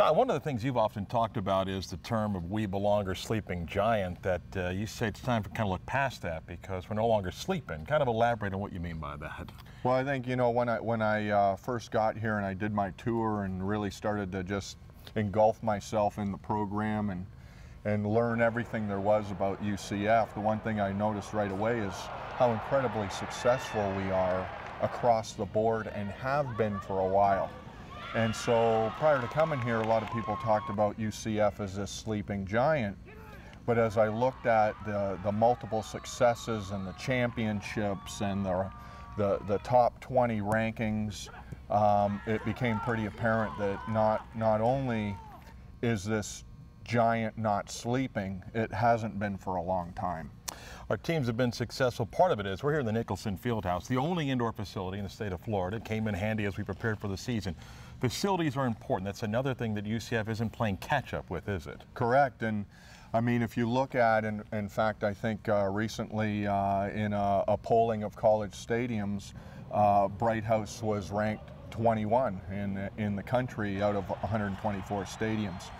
Todd, one of the things you've often talked about is the term of "we belong" or "sleeping giant," that you say it's time to kind of look past that because we're no longer sleeping. Kind of elaborate on what you mean by that. Well, I think, you know, when I first got here and I did my tour and really started to just engulf myself in the program and learn everything there was about UCF, the one thing I noticed right away is how incredibly successful we are across the board and have been for a while. And so prior to coming here, a lot of people talked about UCF as this sleeping giant. But as I looked at the multiple successes and the championships and the top 20 rankings, it became pretty apparent that not only is this giant not sleeping, it hasn't been for a long time. Our teams have been successful. Part of it is we're here in the Nicholson Fieldhouse, the only indoor facility in the state of Florida. It came in handy as we prepared for the season. Facilities are important. That's another thing that UCF isn't playing catch up with, is it? Correct. And I mean, if you look at, and in fact, I think recently in a polling of college stadiums, Bright House was ranked 21 in the country out of 124 stadiums.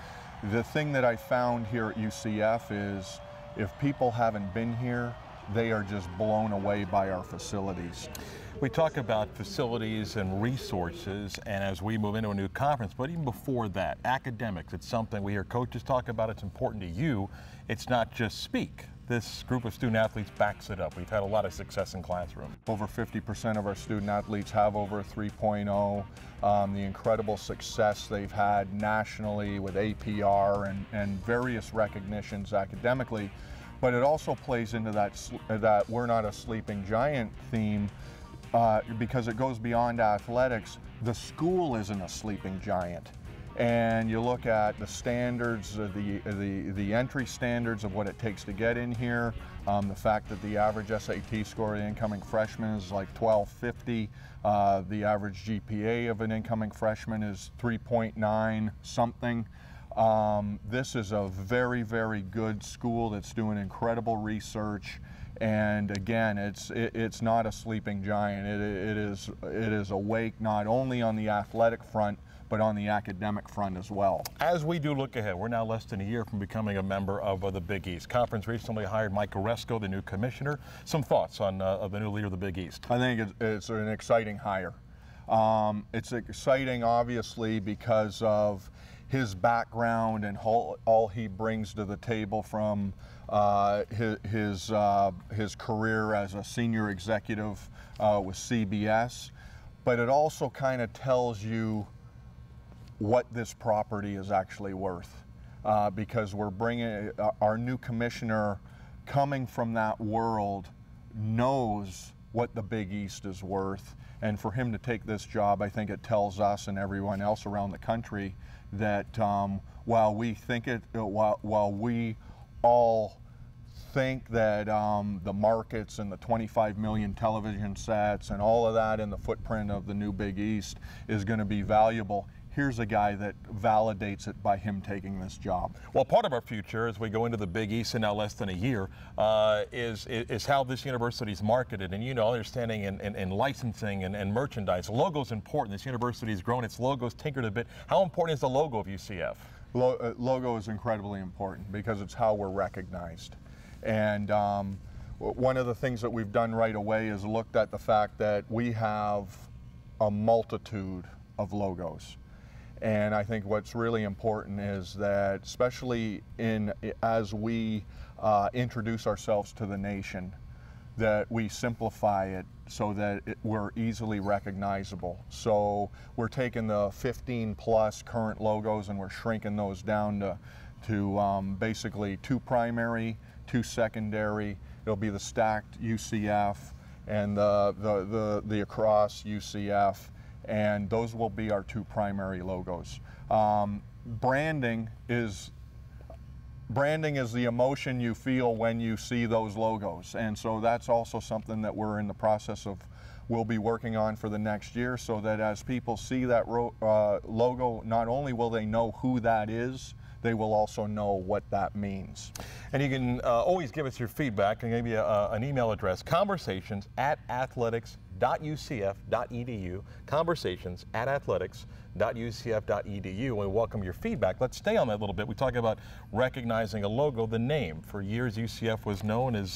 The thing that I found here at UCF is if people haven't been here, they are just blown away by our facilities. We talk about facilities and resources, and as we move into a new conference, but even before that, academics, it's something we hear coaches talk about. It's important to you. It's not just speak. This group of student athletes backs it up. We've had a lot of success in classroom. Over 50% of our student athletes have over a 3.0. The incredible success they've had nationally with APR and various recognitions academically. But it also plays into that we're not a sleeping giant theme because it goes beyond athletics. The school isn't a sleeping giant. And you look at the standards, the entry standards of what it takes to get in here, the fact that the average SAT score of the incoming freshman is like 1250, the average GPA of an incoming freshman is 3.9 something. This is a very, very good school that's doing incredible research. And again, it's not a sleeping giant. It is awake not only on the athletic front, but on the academic front as well. As we do look ahead, we're now less than a year from becoming a member of the Big East. Conference recently hired Mike Oresco, the new commissioner. Some thoughts on the new leader of the Big East? I think it's an exciting hire. It's exciting, obviously, because of his background and all he brings to the table from his career as a senior executive with CBS. But it also kind of tells you what this property is actually worth, because we're bringing our new commissioner coming from that world knows what the Big East is worth, and for him to take this job, I think it tells us and everyone else around the country that while we all think that the markets and the 25 million television sets and all of that in the footprint of the new Big East is going to be valuable, here's a guy that validates it by him taking this job. Well, part of our future as we go into the Big East in now less than a year is how this university is marketed. And you know, understanding in licensing and merchandise, logo's important. This university has grown its logos, tinkered a bit. How important is the logo of UCF? Logo is incredibly important because it's how we're recognized. And one of the things that we've done right away is looked at the fact that we have a multitude of logos. And I think what's really important is that, especially as we introduce ourselves to the nation, that we simplify it so that we're easily recognizable. So we're taking the 15 plus current logos and we're shrinking those down to basically 2 primary, 2 secondary. It'll be the stacked UCF and the across UCF. And those will be our 2 primary logos. Branding is the emotion you feel when you see those logos, and so that's also something that we're in the process of. We'll be working on for the next year, so that as people see that logo, not only will they know who that is, they will also know what that means. And you can always give us your feedback. And give you an email address: conversations@athletics.ucf.edu, conversations@athletics.ucf.edu. conversations.ucf.edu. And we welcome your feedback. Let's stay on that a little bit. We talk about recognizing a logo, the name. For years, UCF was known as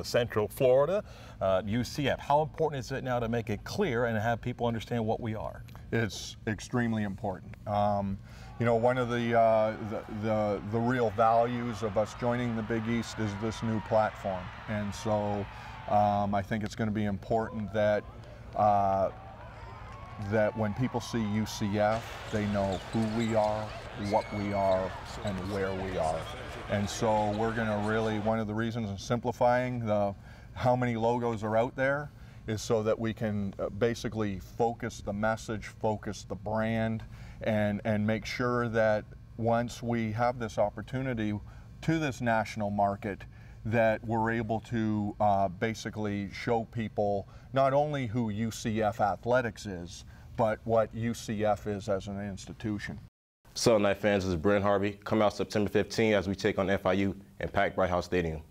Central Florida, UCF. How important is it now to make it clear and have people understand what we are? It's extremely important. You know, one of the real values of us joining the Big East is this new platform, and so I think it's going to be important that that when people see UCF, they know who we are, what we are, and where we are. And so we're going to really, one of the reasons in simplifying how many logos are out there is so that we can basically focus the message, focus the brand, and make sure that once we have this opportunity to this national market, that we're able to basically show people not only who UCF Athletics is, but what UCF is as an institution. So, Night fans, this is Brent Harvey. Come out September 15th as we take on FIU and pack Bright House Stadium.